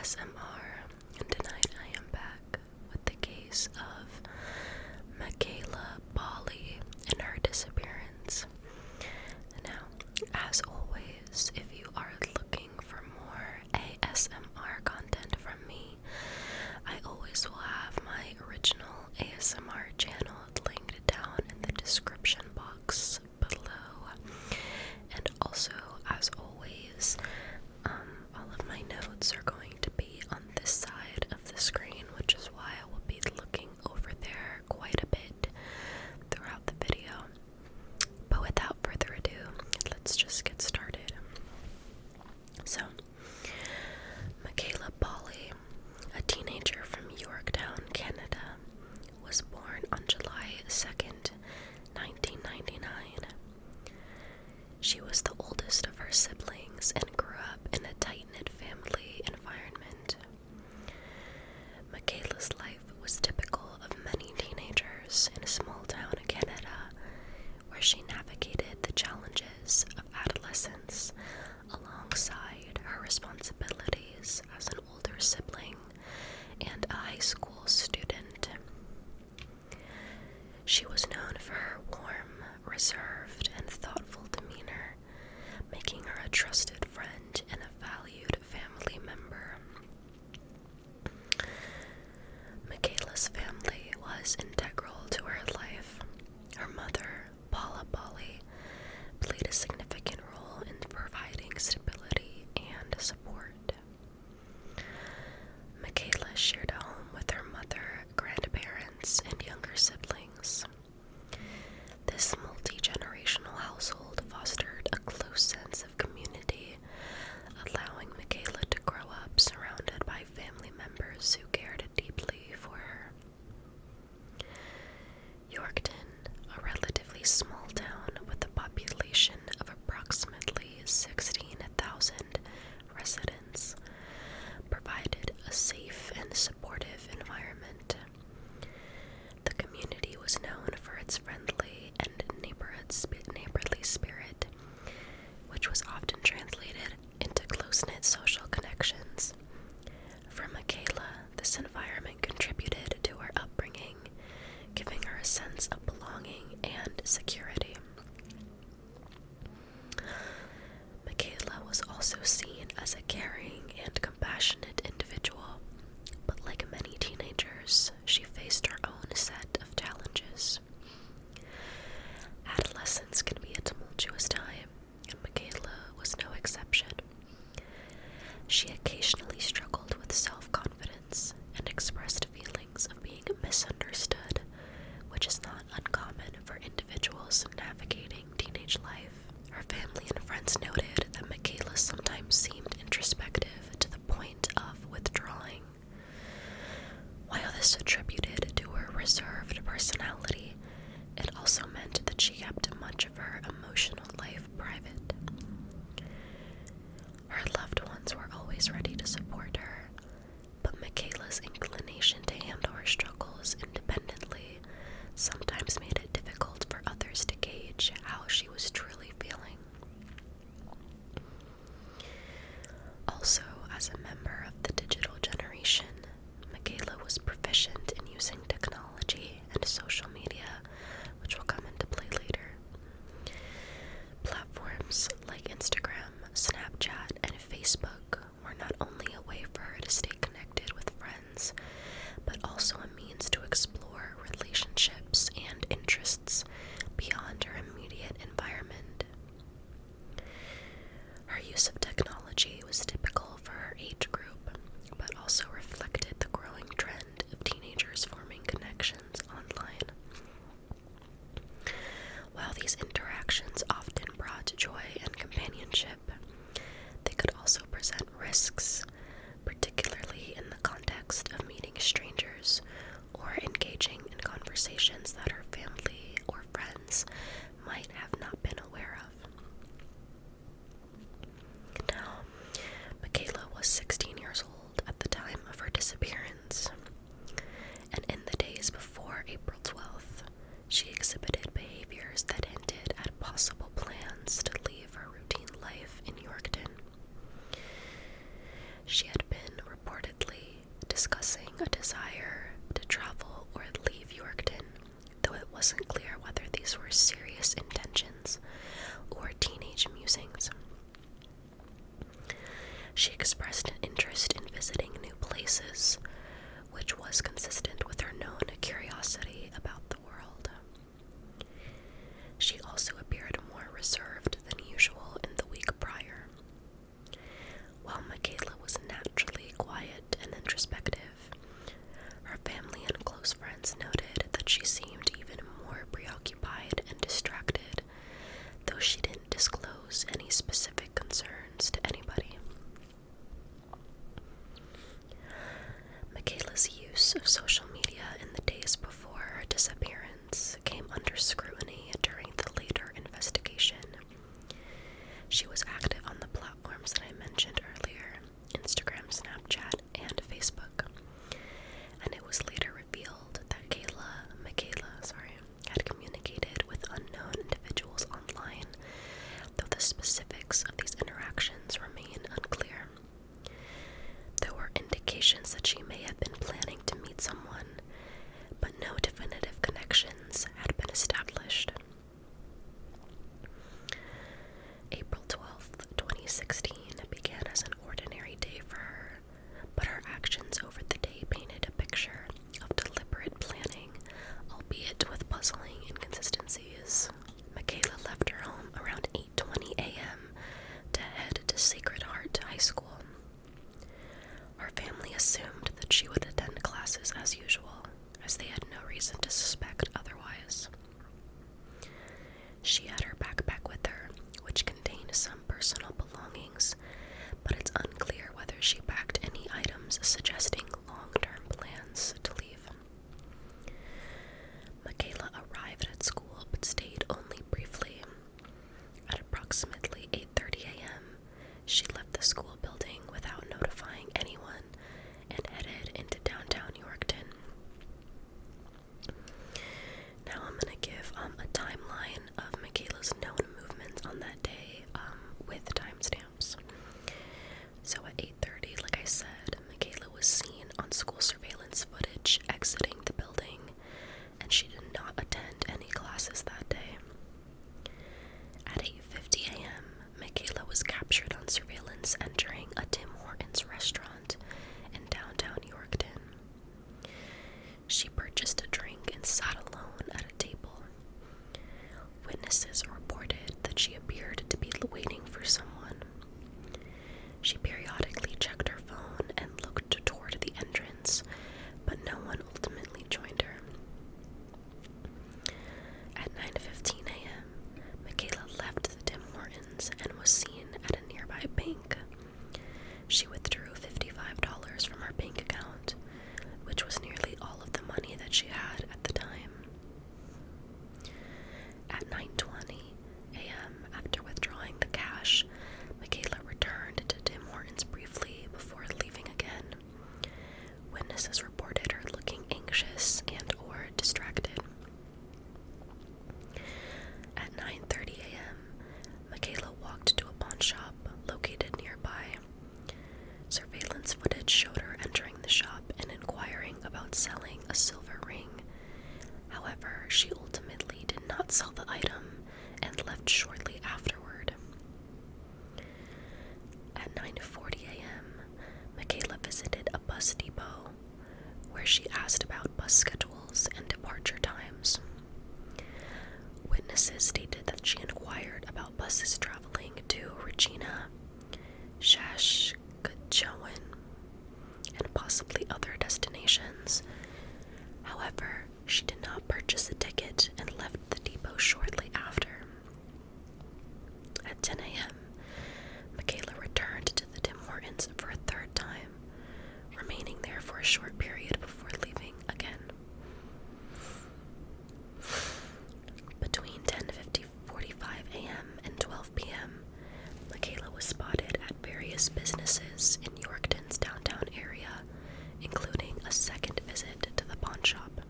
ASMR, and tonight I am back with the case of Michaela Bali and her disappearance. Now, as always, if you are looking for more ASMR content from me, I always will have my original ASMR channel linked down in the description box below. And also, as always, all of my notes are going to be on this side of the screen, which is why I will be looking over there quite a bit throughout the video. But without further ado, let's just get started. So, Michaela Bali, a teenager from Yorktown, Canada, was born on July 2nd, 1999. She was the oldest of her siblings and grew up in a tight-knit family environment. Michaela's life was typical of many teenagers in a small town in Canada, where she navigated the challenges of adolescence alongside her responsibilities as an older sibling and a high school student. She was known for her warm, reserved, and thoughtful demeanor, making her a trusted friend and a valued family member. Michaela's family was integral to her life. Her mother, Paula Bali, played a significant role in providing stability and support. Michaela shared a home with her mother, grandparents, and younger siblings. This multi-generational household fostered a close sense of community, allowing Michaela to grow up surrounded by family members who cared deeply for her. Yorkton, a relatively small town with a population of approximately 16,000 residents, provided a safe and supportive environment. The community was known for its friendly and neighborly spirit, which was often translated into close-knit social connections. For Michaela, this environment contributed to her upbringing, giving her a sense of belonging and security. Michaela was also seen as a caring and compassionate individual, but like many teenagers, she faced her own set of challenges. Adolescence can be a tumultuous time, and Michaela was no exception. She occasionally struggled with self-confidence and expressed feelings of being misunderstood, which is not uncommon for individuals navigating teenage life. Her family and friends noted that Michaela sometimes seemed introspective to the point of withdrawing. While this attributed to her reserved personality, it also meant that she kept much of her emotional life private. Her loved ones were always ready to support her, but Michaela's inclination to handle her struggles independently sometimes made it difficult for others to gauge how she was truly feeling. Also, as a member of the digital generation, Michaela was proficient in using technology and social media, which will come into play later. Platforms like Instagram, Snapchat, and Facebook were not only a way for her to stay connected with friends, but also a means to explore relationships and interests beyond her immediate environment. Her use of technology was typical for her age group, but also reflected the growing trend of teenagers forming connections online. While these interactions often brought joy and companionship, they could also present risks, particularly in the context of meeting strangers or engaging in conversations that her family or friends might have not been aware of. Now, Michaela was 16 years old at the time of her disappearance, and in the days before April 12th, she exhibited behaviors that hinted at possible plans to leave her routine life in Yorkton. She had been reportedly She expressed an interest in visiting new places, which was consistent with her known curiosity about the world. She also appeared more reserved than usual in the week prior. While Michaela was naturally quiet and introspective, her family and close friends noted that she seemed even more preoccupied and distracted, though she didn't disclose any specific concerns to anybody. Michaela's use of social media in the days before her disappearance came under scrutiny during the later investigation. She was active on the platforms that I mentioned earlier, Instagram, Snapchat, and Facebook, and it was later revealed that Michaela had communicated with unknown individuals online, though the specifics of these interactions remain unclear. There were indications that she may have been planning to meet someone, but no definitive connections had been established. April 12th, 2016 began as an ordinary day for her, but her actions over the day painted a picture of deliberate planning, albeit with puzzling inconsistencies. Michaela left her home around 8:20 a.m. to head to Sacred Heart High School. Her family assumed that she would attend classes as usual, as they had no reason to suspect otherwise. She had her backpack with her, which contained some personal belongings, but it's unclear whether she packed any items suggesting long-term plans to leave. Michaela arrived at school but stayed only briefly. At approximately 8:30 a.m., she left the school building without notifying anyone and headed into downtown Yorkton. Now I'm going to give a timeline of Michaela's known movements on that day with timestamps. So at 8:30, like I said, Michaela was seen on school surveillance footage exiting the building, and she did not attend any classes that day. At 8:50 a.m., Michaela was captured on surveillance entering a Tim Hortons restaurant in downtown Yorkton. She purchased a drink and sat alone at a table. Witnesses reported that she appeared to be waiting for someone. She periodically checked her phone and looked toward the entrance, but no one ultimately joined her. At 9:15 a.m., Michaela left the Tim Hortons and was seen at a nearby bank. She withdrew $55 from her bank account, which was nearly all of the money that she had at the time. At 9:20 a.m., after withdrawing the cash, Michaela returned to Tim Hortons briefly before leaving again. Witnesses reported her looking anxious and/or distracted. At 9:30 a.m., Michaela walked to a pawn shop located nearby. Surveillance footage showed her entering the shop and inquiring about selling a silver ring. However, she ultimately did not sell the item and left shortly afterward. At 9:40 a.m., Michaela visited a bus depot, where she asked about bus schedules and departure times. Witnesses stated that she inquired about buses traveling to Regina, Saskatchewan, and possibly other destinations. However, she did not purchase a ticket and left the depot shortly after. At 10 a.m., Michaela returned to the Tim Hortons for a third time, remaining there for a short period before leaving again. Between 10:45 a.m. and 12 p.m., Michaela was spotted at various businesses in Yorkton's downtown area, including a second visit to the pawn shop.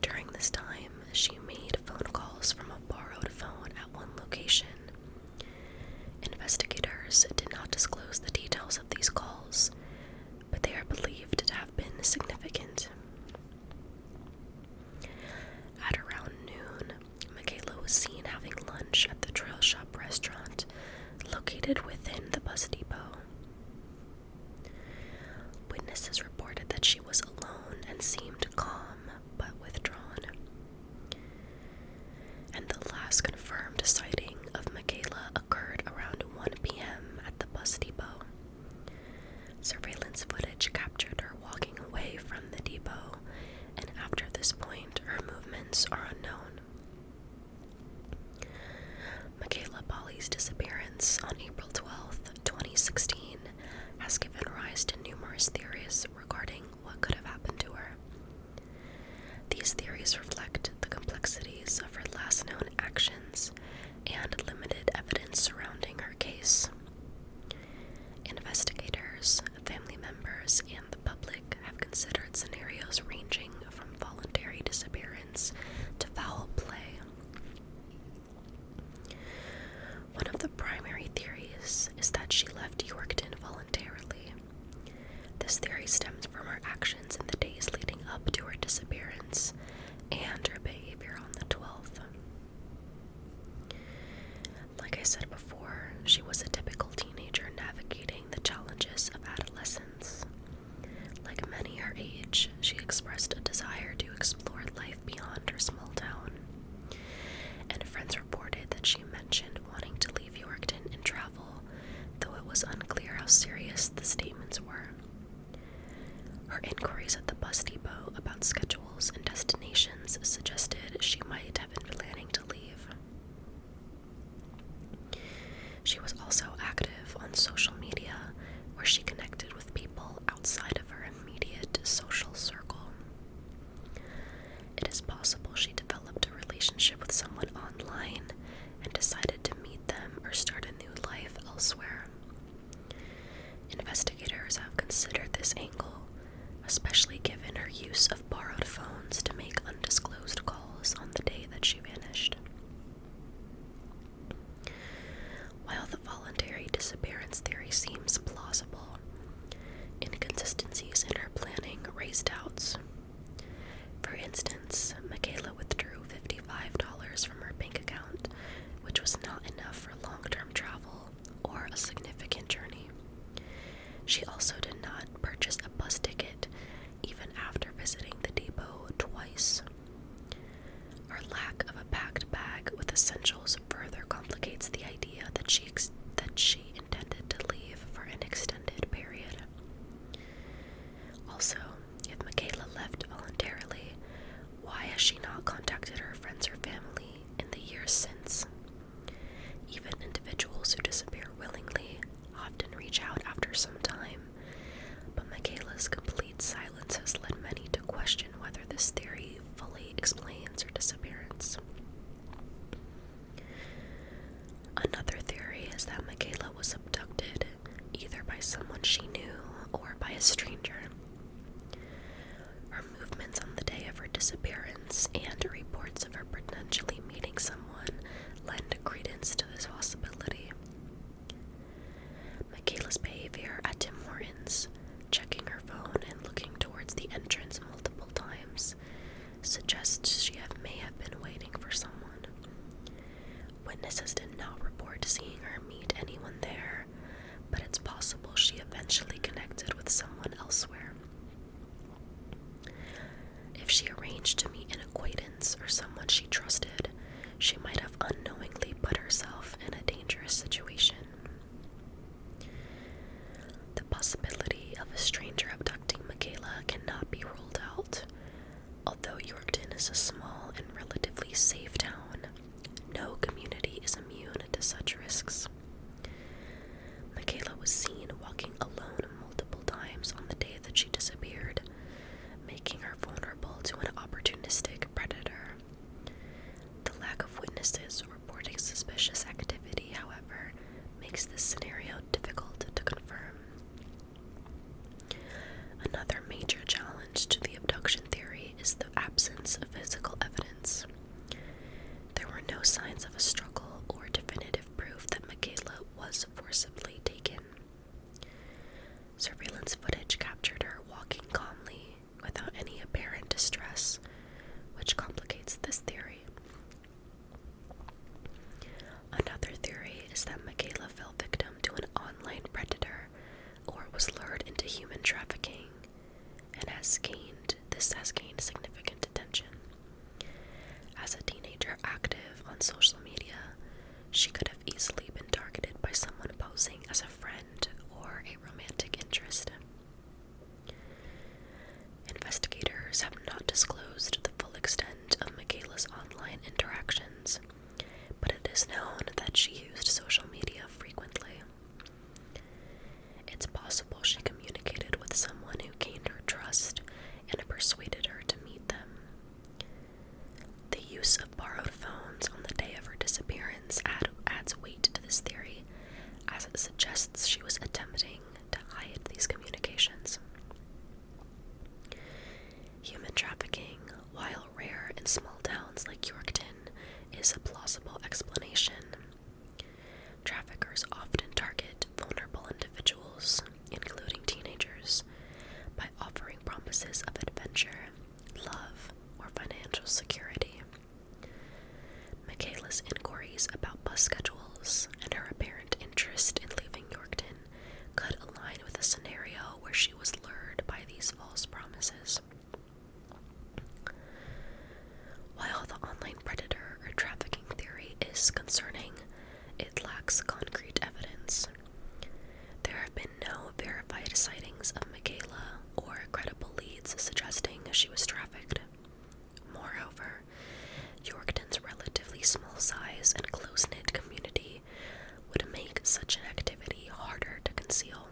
During this time, she made phone calls from a borrowed phone at one location. Investigators did not disclose the details of these calls, but they are believed to have been significant. At around noon, Michaela was seen having lunch at the Trail Shop restaurant located within the bus depot. surveillance footage captured her walking away from the depot, and after this point, her movements are unknown. Michaela Bali's disappearance on April 12, 2016, has given rise to numerous theories regarding what could have happened to her. These theories reflect the complexities of her last known actions and limited evidence surrounding her case. Investigators, family members, and the public have considered scenarios ranging from voluntary disappearance to foul play. One of the primary theories is that she left Yorkton voluntarily. This theory stems from her actions in the days leading up to her disappearance and her behavior on the 12th. Like I said before, she was a typical teenager navigating the challenges of adolescence. Like many her age, she expressed a desire to explore life beyond her small town, and friends reported that she mentioned wanting to leave Yorkton and travel, though it was unclear how serious the statements were. Her inquiries at the bus depot about schedules and destinations suggested she might have been planning to leave. She was also active on social media, where she connected with people outside of her immediate social circle. It is possible she developed a relationship with someone online and decided to meet them or start a new life elsewhere. Investigators have considered this angle, especially given her use of borrowed phones to make undisclosed calls on the day that she vanished. While the voluntary disappearance theory seems plausible, inconsistencies in her planning raise doubts. For instance, Michaela withdrew $55 from her bank account, which was not enough for long-term travel or a significant journey. She also did not purchase a bus ticket, even after visiting the depot twice. Her lack of a packed bag with essentials further complicates the idea that she intended to leave for an extended period. Also, if Michaela left voluntarily, why has she not contacted her friends or family in the years since? Even individuals who disappear willingly often reach out after some time, but Michaela's complete silence has led many to question whether this theory fully explains her disappearance. Another theory is that Michaela was abducted, either by someone she knew or by a stranger. Her movements on the day of her disappearance and reports of her potentially meeting someone lend credence to this possibility. Michaela's behavior at Tim Hortons, checking her phone and looking towards the entrance multiple times, suggests she may have been waiting for someone. Witnesses did not report seeing her meet anyone there, but it's possible she eventually connected with someone elsewhere. If she arranged to meet an acquaintance or someone she trusted, she might have unknowingly put herself in a dangerous situation. The possibility of a stranger abducting Michaela cannot be ruled out. Although Yorkton is a small and relatively safe town, no community is immune to such risks. Michaela was seen walking alone multiple times on the day that she disappeared, making her vulnerable to an opportunistic predator. The lack of witnesses reporting suspicious activity, however, makes this scenario difficult to confirm. Another major challenge to the abduction theory is the absence of physical evidence. There were no signs of a struggle or definitive proof that Michaela was forcibly taken. Surveillance footage captured her walking calmly without any apparent distress, which complicates this theory. Another theory is that Michaela fell victim to an online predator or was lured into human trafficking, and this has gained significant attention. As a teenager active on social media, she could have easily been targeted by someone posing as a friend or a romantic interest. possible she communicated with someone who gained her trust and persuaded her to meet them. The use of borrowed phones on the day of her disappearance adds weight to this theory, as it suggests she was attempting to hide these communications. Human trafficking, while rare in small towns like Yorkton, is a plausible explanation. Traffickers often target vulnerable individuals, including teenagers, by offering promises of adventure, love, or financial security. Michaela's inquiries about bus schedules and her apparent interest in leaving Yorkton could align with a scenario where she was lured by these false promises. While the online predator or trafficking theory is concerning, it lacks concrete evidence. There have been no verified sightings of Mekayla or credible leads suggesting she was trafficked. Moreover, Yorkton's relatively small size and close-knit community would make such an activity harder to conceal.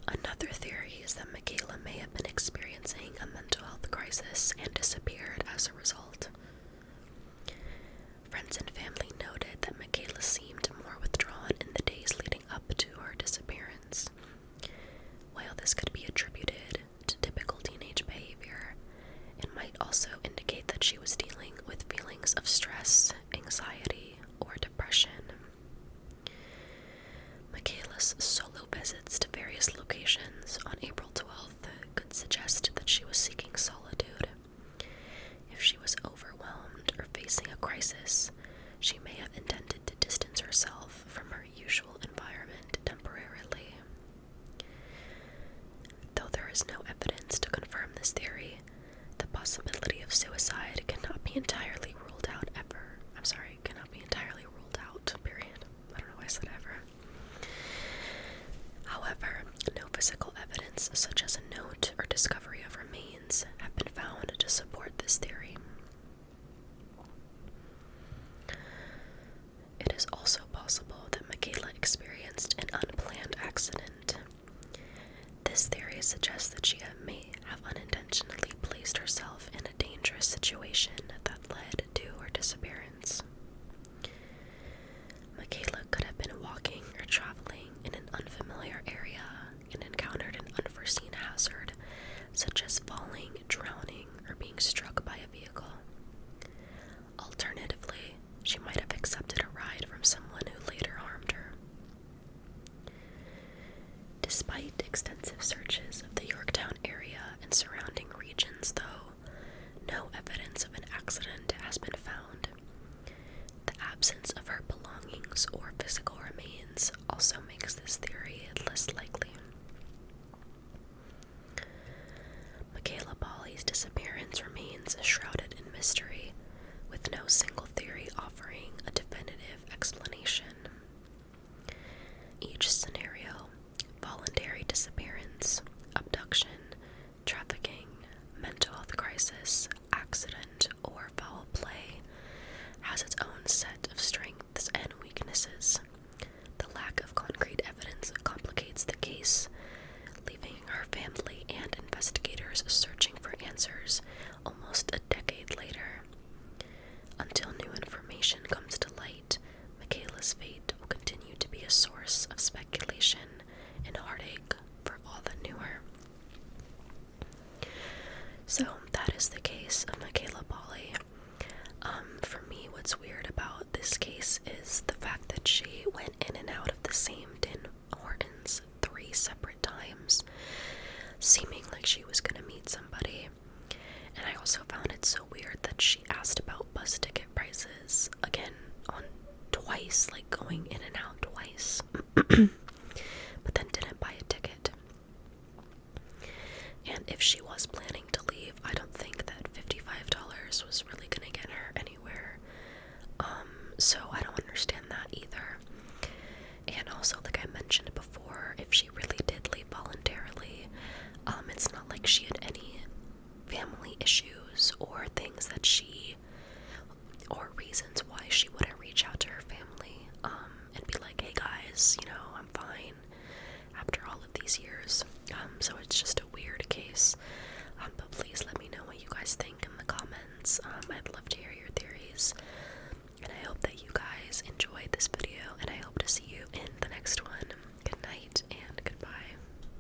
Another theory is that Mekayla may have been experiencing a mental health crisis and disappeared as a result. Friends and family noted that Mekayla seemed more withdrawn in the days leading up to her disappearance. While this could be attributed to typical teenage behavior, it might also indicate that she was dealing with feelings of stress, anxiety, or depression. Mekayla's solo visits to various locations on April 12th could suggest that she was seeking solitude. If she was overwhelmed or facing a crisis, she may have intended to distance herself from her usual environment temporarily. Though there is no evidence to confirm this theory, the possibility of suicide cannot be entirely ruled out period. I don't know why I said ever. However, no physical evidence such as a note or discovery of remains have been found to support this theory. It is also possible that Mekayla experienced an unplanned accident. This theory suggests that she may have unintentionally placed herself in a dangerous situation that led to her disappearance. Mekayla could have been walking or traveling in an unfamiliar area and encountered an unforeseen hazard, such as falling, drowning, or being struck by a vehicle. Alternatively, she might have accepted a ride from someone who later harmed her. Despite extensive searches of the Yorktown area and surrounding regions, though, no evidence of an accident has been found. The absence of her belongings or physical remains also makes this theory less likely. Michaela Bali's disappearance remains shrouded in mystery, with no single theory offering a definitive explanation. Each scenario, voluntary disappearance, abduction, trafficking, mental health crisis, accident, or foul play, has its own set of strengths and weaknesses. The lack of concrete evidence complicates the case, leaving her family and investigators searching for answers almost a decade later. Until new information comes to light, Michaela's fate will continue to be a source of speculation and heartache for all that knew her. So that is the case of Michaela Bali. For me, what's weird about this case is the fact that she went in and out of the same Tim Hortons 3 separate times, seeming like she was going to meet somebody. And I also found it so weird that she asked about bus ticket prices again on twice, like going in and out twice, but then didn't buy a ticket. And if she was planning to leave, I don't think that $55 was really gonna get her anywhere. So I don't understand that either. And also, like I mentioned before, if she really did leave voluntarily, it's not like she had any family issues or things that or reasons why she wouldn't reach out to her family and be like, hey guys, otherwise, I'm fine after all of these years. So it's just a weird case. But please let me know what you guys think in the comments.